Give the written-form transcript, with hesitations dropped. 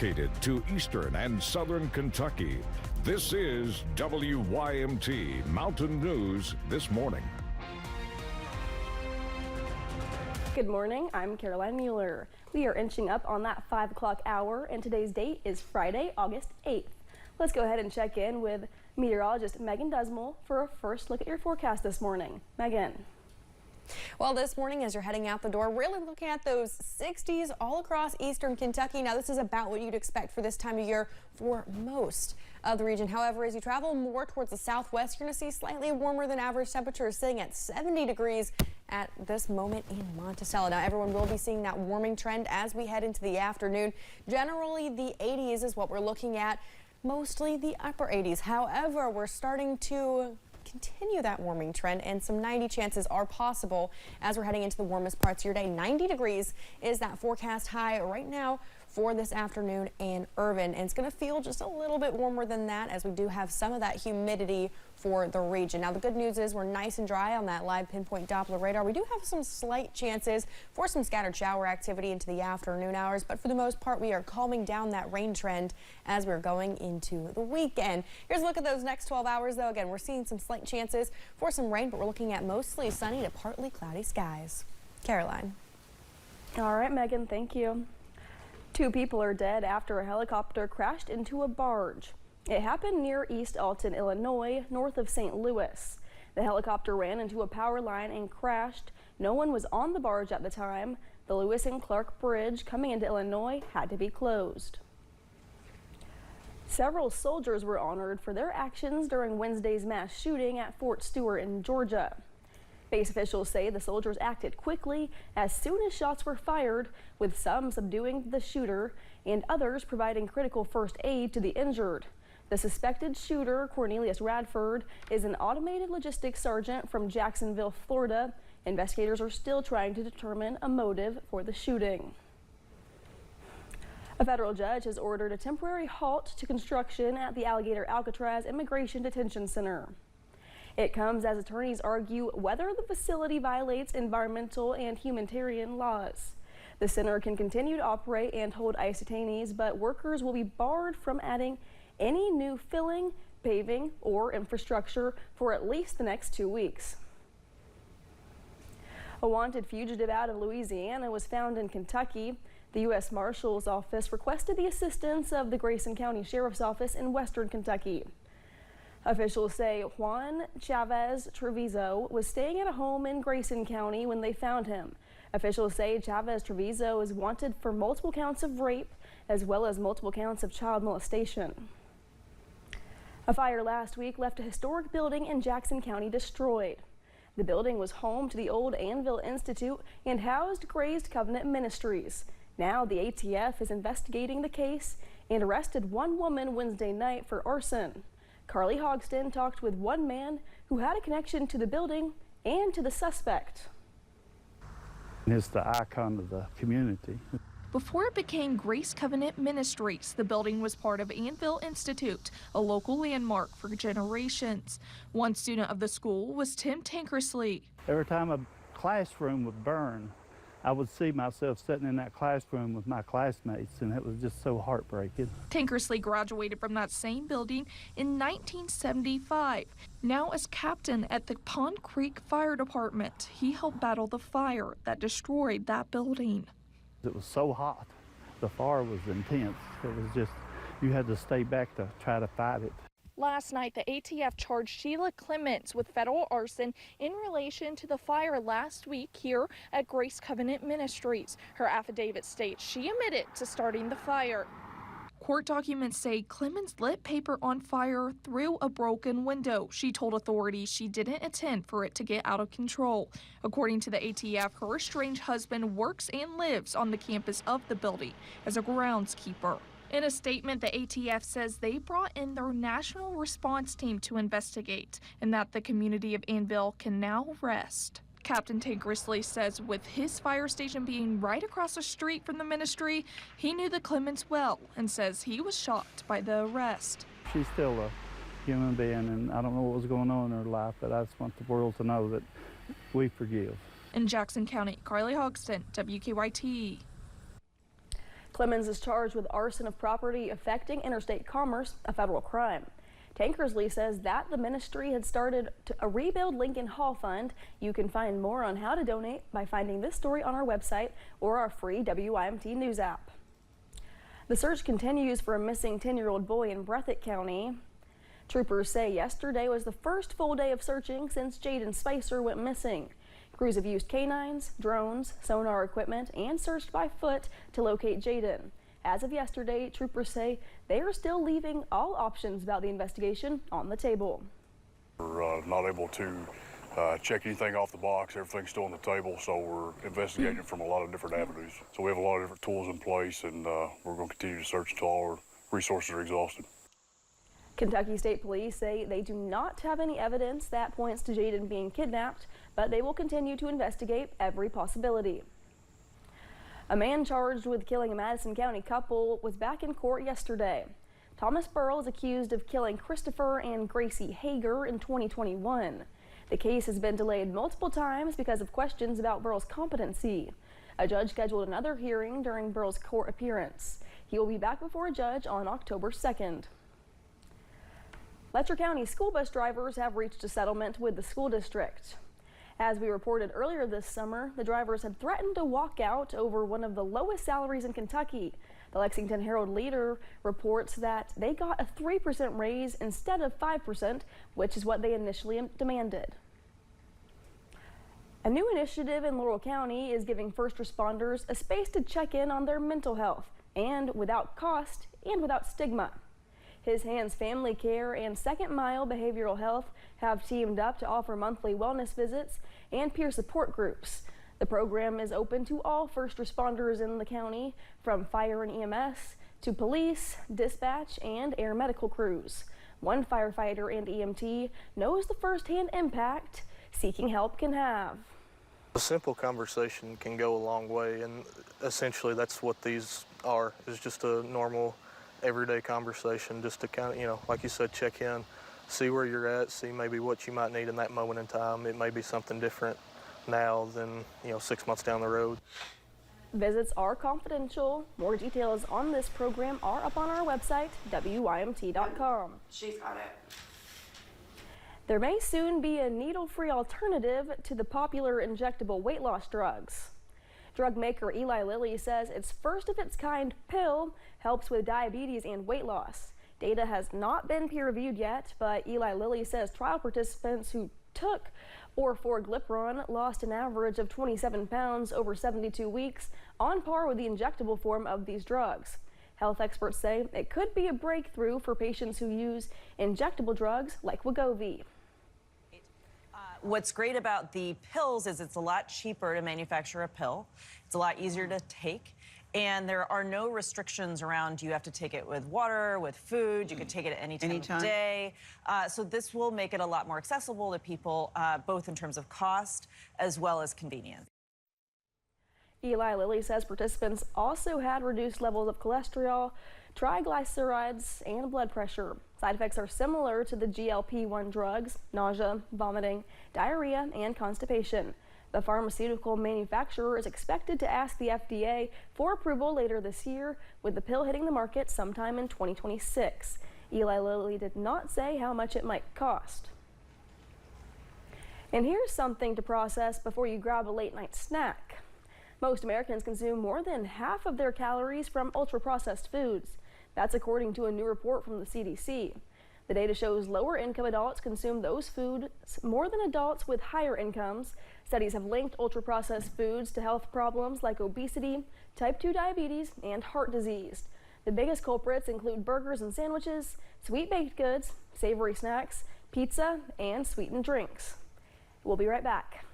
dedicated to eastern and southern Kentucky. This is WYMT Mountain News This Morning. Good morning, I'm Caroline Mueller. We are inching up on that 5 o'clock hour, and today's date is Friday, August 8th. Let's go ahead and check in with meteorologist Megan Dusmal for a first look at your forecast this morning. Megan. Well, this morning as you're heading out the door, really looking at those 60s all across eastern Kentucky. Now, this is about what you'd expect for this time of year for most of the region. However, as you travel more towards the southwest, you're going to see slightly warmer than average temperatures sitting at 70 degrees at this moment in Monticello. Now, everyone will be seeing that warming trend as we head into the afternoon. Generally, the 80s is what we're looking at, mostly the upper 80s. However, we're starting to continue that warming trend, and some 90 chances are possible as we're heading into the warmest parts of your day. 90 degrees is that forecast high right now for this afternoon in Irvin, and it's going to feel just a little bit warmer than that as we do have some of that humidity for the region. Now, the good news is we're nice and dry on that live pinpoint Doppler radar. We do have some slight chances for some scattered shower activity into the afternoon hours, but for the most part, we are calming down that rain trend as we're going into the weekend. Here's a look at those next 12 hours, though. Again, we're seeing some slight chances for some rain, but we're looking at mostly sunny to partly cloudy skies. Caroline. All right, Megan, thank you. 2 people are dead after a helicopter crashed into a barge. It happened near East Alton, Illinois, north of St. Louis. The helicopter ran into a power line and crashed. No one was on the barge at the time. The Lewis and Clark Bridge coming into Illinois had to be closed. Several soldiers were honored for their actions during Wednesday's mass shooting at Fort Stewart in Georgia. Base officials say the soldiers acted quickly as soon as shots were fired, with some subduing the shooter and others providing critical first aid to the injured. The suspected shooter, Cornelius Radford, is an automated logistics sergeant from Jacksonville, Florida. Investigators are still trying to determine a motive for the shooting. A federal judge has ordered a temporary halt to construction at the Alligator Alcatraz Immigration Detention Center. It comes as attorneys argue whether the facility violates environmental and humanitarian laws. The center can continue to operate and hold ICE detainees, but workers will be barred from adding any new filling, paving, or infrastructure for at least the next 2 weeks. A wanted fugitive out of Louisiana was found in Kentucky. The U.S. Marshal's Office requested the assistance of the Grayson County Sheriff's Office in western Kentucky. Officials say Juan Chavez Trevizo was staying at a home in Grayson County when they found him. Officials say Chavez Trevizo is wanted for multiple counts of rape as well as multiple counts of child molestation. A fire last week left a historic building in Jackson County destroyed. The building was home to the old Anvil Institute and housed Grace Covenant Ministries. Now the ATF is investigating the case and arrested one woman Wednesday night for arson. Carly Hogston talked with one man who had a connection to the building and to the suspect. It's the icon of the community. Before it became Grace Covenant Ministries, the building was part of Anvil Institute, a local landmark for generations. One student of the school was Tim Tankersley. Every time a classroom would burn, I would see myself sitting in that classroom with my classmates, and it was just so heartbreaking. Tankersley graduated from that same building in 1975. Now as captain at the Pond Creek Fire Department, he helped battle the fire that destroyed that building. It was so hot. The fire was intense. It was just, you had to stay back to try to fight it. Last night, the ATF charged Sheila Clements with federal arson in relation to the fire last week here at Grace Covenant Ministries. Her affidavit states she admitted to starting the fire. Court documents say Clements lit paper on fire through a broken window. She told authorities she didn't intend for it to get out of control. According to the ATF, her estranged husband works and lives on the campus of the building as a groundskeeper. In a statement, the ATF says they brought in their national response team to investigate and that the community of Anvil can now rest. Captain Tankersley says with his fire station being right across the street from the ministry, he knew the Clements well and says he was shocked by the arrest. She's still a human being, and I don't know what was going on in her life, but I just want the world to know that we forgive. In Jackson County, Carly Hogston, WKYT. Clemens is charged with arson of property affecting interstate commerce, a federal crime. Tankersley says that the ministry had started a Rebuild Lincoln Hall Fund. You can find more on how to donate by finding this story on our website or our free WYMT News app. The search continues for a missing 10-year-old boy in Breathitt County. Troopers say yesterday was the first full day of searching since Jaden Spicer went missing. Crews have used canines, drones, sonar equipment, and searched by foot to locate Jaden. As of yesterday, troopers say they are still leaving all options about the investigation on the table. We're not able to check anything off the box. Everything's still on the table, so we're investigating from a lot of different avenues. So we have a lot of different tools in place, and we're going to continue to search until all our resources are exhausted. Kentucky State Police say they do not have any evidence that points to Jaden being kidnapped, but they will continue to investigate every possibility. A man charged with killing a Madison County couple was back in court yesterday. Thomas Burrell is accused of killing Christopher and Gracie Hager in 2021. The case has been delayed multiple times because of questions about Burrell's competency. A judge scheduled another hearing during Burrell's court appearance. He will be back before a judge on October 2nd. Letcher County school bus drivers have reached a settlement with the school district. As we reported earlier this summer, the drivers had threatened to walk out over one of the lowest salaries in Kentucky. The Lexington Herald-Leader reports that they got a 3% raise instead of 5%, which is what they initially demanded. A new initiative in Laurel County is giving first responders a space to check in on their mental health, and without cost and without stigma. His Hands Family Care and Second Mile Behavioral Health have teamed up to offer monthly wellness visits and peer support groups. The program is open to all first responders in the county, from fire and EMS to police, dispatch, and air medical crews. One firefighter and EMT knows the firsthand impact seeking help can have. A simple conversation can go a long way, and essentially that's what these are, is just a normal everyday conversation, just to kind of, like you said, check in, see where you're at, see maybe what you might need in that moment in time. It may be something different now than 6 months down the road. Visits are confidential. More details on this program are up on our website, WYMT.com. She's got it. There may soon be a needle-free alternative to the popular injectable weight loss drugs. Drug maker Eli Lilly says its first-of-its-kind pill helps with diabetes and weight loss. Data has not been peer-reviewed yet, but Eli Lilly says trial participants who took orforglipron lost an average of 27 pounds over 72 weeks, on par with the injectable form of these drugs. Health experts say it could be a breakthrough for patients who use injectable drugs like Wegovy. What's great about the pills is it's a lot cheaper to manufacture a pill. It's a lot easier to take. And there are no restrictions around you have to take it with water, with food. You can take it at any time of day. So this will make it a lot more accessible to people, both in terms of cost as well as convenience. Eli Lilly says participants also had reduced levels of cholesterol, triglycerides, and blood pressure. Side effects are similar to the GLP-1 drugs: nausea, vomiting, diarrhea, and constipation. The pharmaceutical manufacturer is expected to ask the FDA for approval later this year, with the pill hitting the market sometime in 2026. Eli Lilly did not say how much it might cost. And here's something to process before you grab a late-night snack. Most Americans consume more than half of their calories from ultra-processed foods. That's according to a new report from the CDC. The data shows lower-income adults consume those foods more than adults with higher incomes. Studies have linked ultra-processed foods to health problems like obesity, type 2 diabetes, and heart disease. The biggest culprits include burgers and sandwiches, sweet baked goods, savory snacks, pizza, and sweetened drinks. We'll be right back.